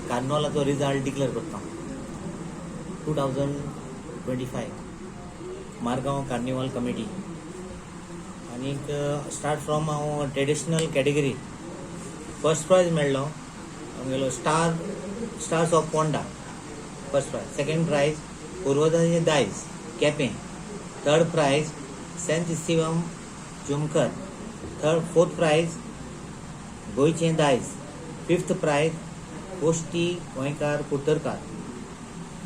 कार्निवालाचो result declare करता 2025 Margao carnival committee. आणि start from हांव ट्रेडिशनल कॅटेगरी. फर्स्ट प्राइज मेळ्ळो आमगेलो stars of Ponda, first prize. Second prize पूर्वजांचे दायज केपें. थर्ड प्राइज सेंट सिवम जुमकर. फोर्थ प्राइज गोंयचें दायज. फिफ्थ प्राइज पोश्टी गोंयकार कुट्टरकार.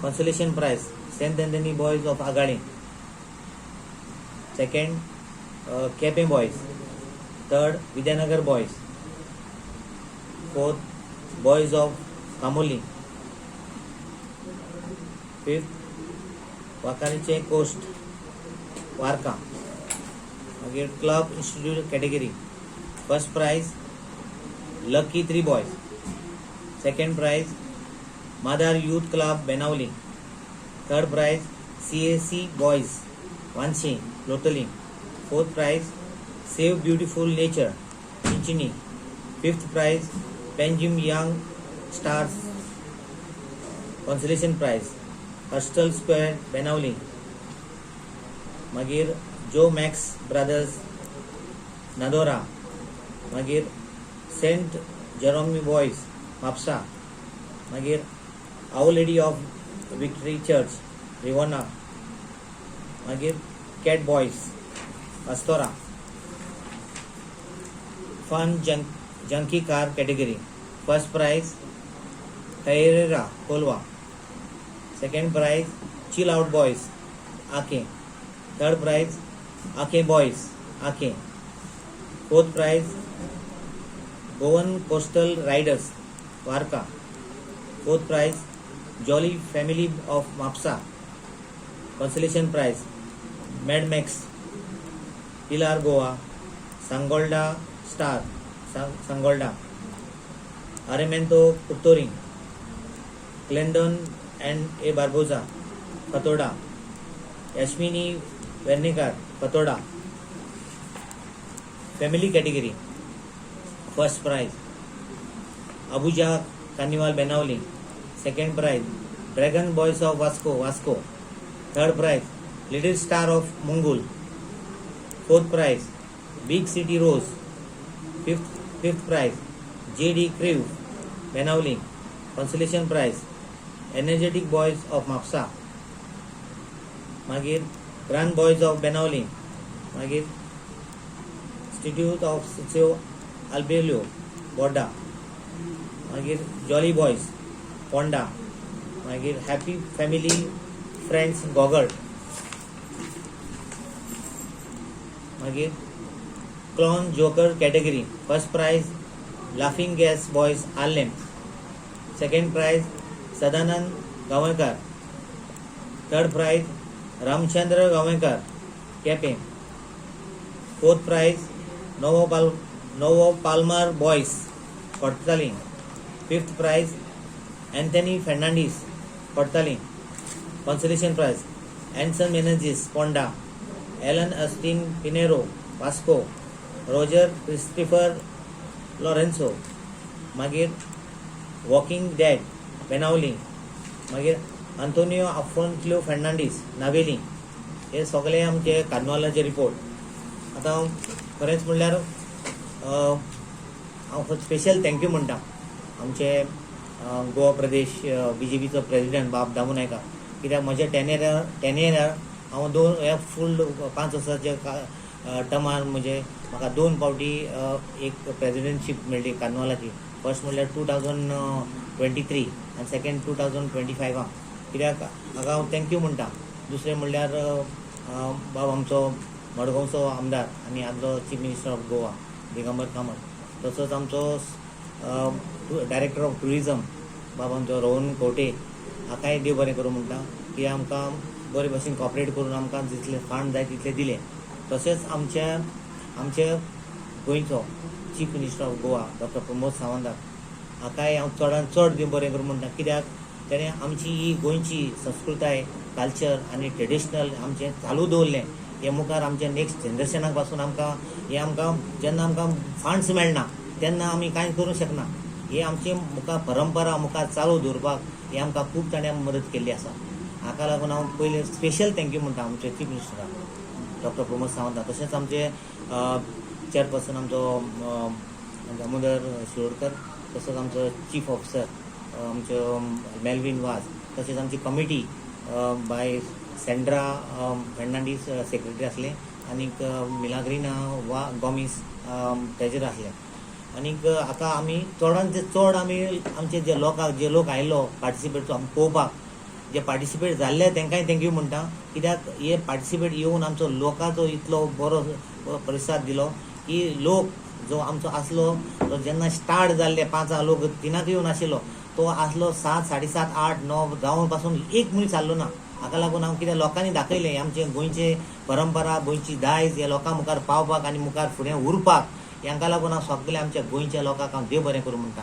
Consolation prize saint Anthony boys of आगाळे. Second Quepem boys. Third Vidyanagar boys. Fourth boys of कामोली. फिफ्थ वाकारीचे कोस्ट वारका. मागीर club institute category. First prize lucky 3 boys. Second prize मादार youth club Benaulim. Third prize CAC boys वांशी Loutolim. Fourth prize save beautiful nature Chinchinim. Fifth prize Panjim young stars. Consolation prize hostel square Benaulim. मागीर Joe max brothers नादोरा. मागीर Saint जेरोमी boys Mapusa. मागीर our lady of victory church Rivona. मागीर cat boys अस्तोरा. Fun junky car category. First prize Herrera Colva. Second prize chill out boys Aquem. Third prize Aquem boys Aquem. Fourth prize Goan coastal riders Varca. Fourth prize jolly family of Mapusa. Consolation prize mad max Pilar Goa. Sangolda star Sangolda. अरेमेंतो पुत्तोरी. क्लेंडन and A Barboza Fatorda. Yashmini Vernekar Fatorda. Family category. First prize Abuja carnival Benaulim. Second prize dragon boys of Vasco. Third prize little star of Mungul. Fourth prize big city rose. Fifth prize JD crew Benaulim. Consolation prize energetic boys of Mapusa. मागीर grand boys of Benaulim. मागीर institute of socio अल्बेलियो बोर्डा. मागीर jolly boys Ponda. मागीर happy family friends Gogol. मागीर clown joker category. First prize laughing gas boys Arlem. Second prize Sadanand Gaonkar. Third prize Ramchandra Gaonkar Quepem. Fourth prize Novo Palmar boys Cortalim. Fifth prize Anthony Fernandes Cortalim. Consolation prize Anson Menezes Ponda. Alan Austin Pinheiro Vasco. Roger Christopher Lourenco. मागीर walking dead Benaulim. मागीर Antonio Afonso Fernandes Navelim. हे सगळे आमचे कार्निवालाचे report. आतां खरेंच म्हणल्यार हांव स्पेशल थँक्यू म्हणटा आमचे गोवा प्रदेश BJPचो प्रेसिडेंट बाब दामू नायका. कित्याक म्हज्या टेन्युअरार हांव फूल 5 वर्साचे टर्मार म्हणजे म्हाका 2 फावटी एक प्रेसिडेंटशीप मेळ्ळी कार्निवालाची. फर्स्ट म्हणल्यार 2023 आनी सेकंड 2025. कित्याक हाका हांव थँक्यू म्हणटा. दुसरें म्हणल्यार बाब आमचो मडगांवचो आमदार आनी आदलो chief minister of Goa Digambar Kamat. तसोच आमचो डायरेक्टर ऑफ टुरिजम बाब आमचो रोहन कोटे. हाकाय देव बरें करूं म्हणटा की आमकां बरे भशेन कॉपरेट करून आमकां जितले फंड जाय तितले दिले. तशेंच आमचे गोंयचो chief minister of Goa doctor Pramod सावंताक हाकाय हांव चडांत चड देव बरें करूं म्हणटा. कित्याक तेणें आमची ही गोंयची संस्कृताय कल्चर आनी ट्रेडिशनल आमचें चालू दवरलें. हे मुखार आमच्या नेक्स्ट जनरेशनाक पासून आमकां जेन्ना आमकां फंड्स मेळना तेन्ना आमी कांय करूंक शकना. हे आमची मुखार परंपरा मुखार चालू दवरपाक हे आमकां खूब ताणें मदत केल्ली आसा. हाका लागून हांव पयले स्पेशल थँक्यू म्हणटा आमचे चीफ मिनिस्टराक डॉक्टर प्रमोद सावंताक. तशेंच आमचे चेअरपर्सन आमचो दामोदर शिरोडकर, तसोच आमचो चीफ ऑफिसर आमचो मेल्विन वाज, तशेंच आमची committee by Sandra Fernandes secretary आसले, आनीक मिलाग्रीना गॉमिस ट्रेजर आसले. आनीक हाका आमी चडांत चड आमी आमचे जे लोक आयिल्लो पार्टिसिपेट पळोवपाक, जे पार्टिसिपेट जाल्ले तांकांय थँक्यू म्हणटा. कित्याक हे पार्टिसिपेट येवन आमचो लोकांचो इतलो बरो प्रतिसाद दिलो की लोक जो आमचो आसलो तो जेन्ना स्टार्ट जाल्ले 5 लोक 3 येवन आशिल्लो तो आसलो 7, 7:30, 8, 9 जावन पासून एक मनीस जाल्लो ना. हाका लागून हांव कितें लोकांनी दाखयलें आमचे गोंयचे परंपरा, गोंयची दायज हे लोकां मुखार पावपाक आनी मुखार फुडें उरपाक. हांका लागून हांव सगळ्या आमच्या गोंयच्या लोकांक हांव देव बरें करूं म्हणटा.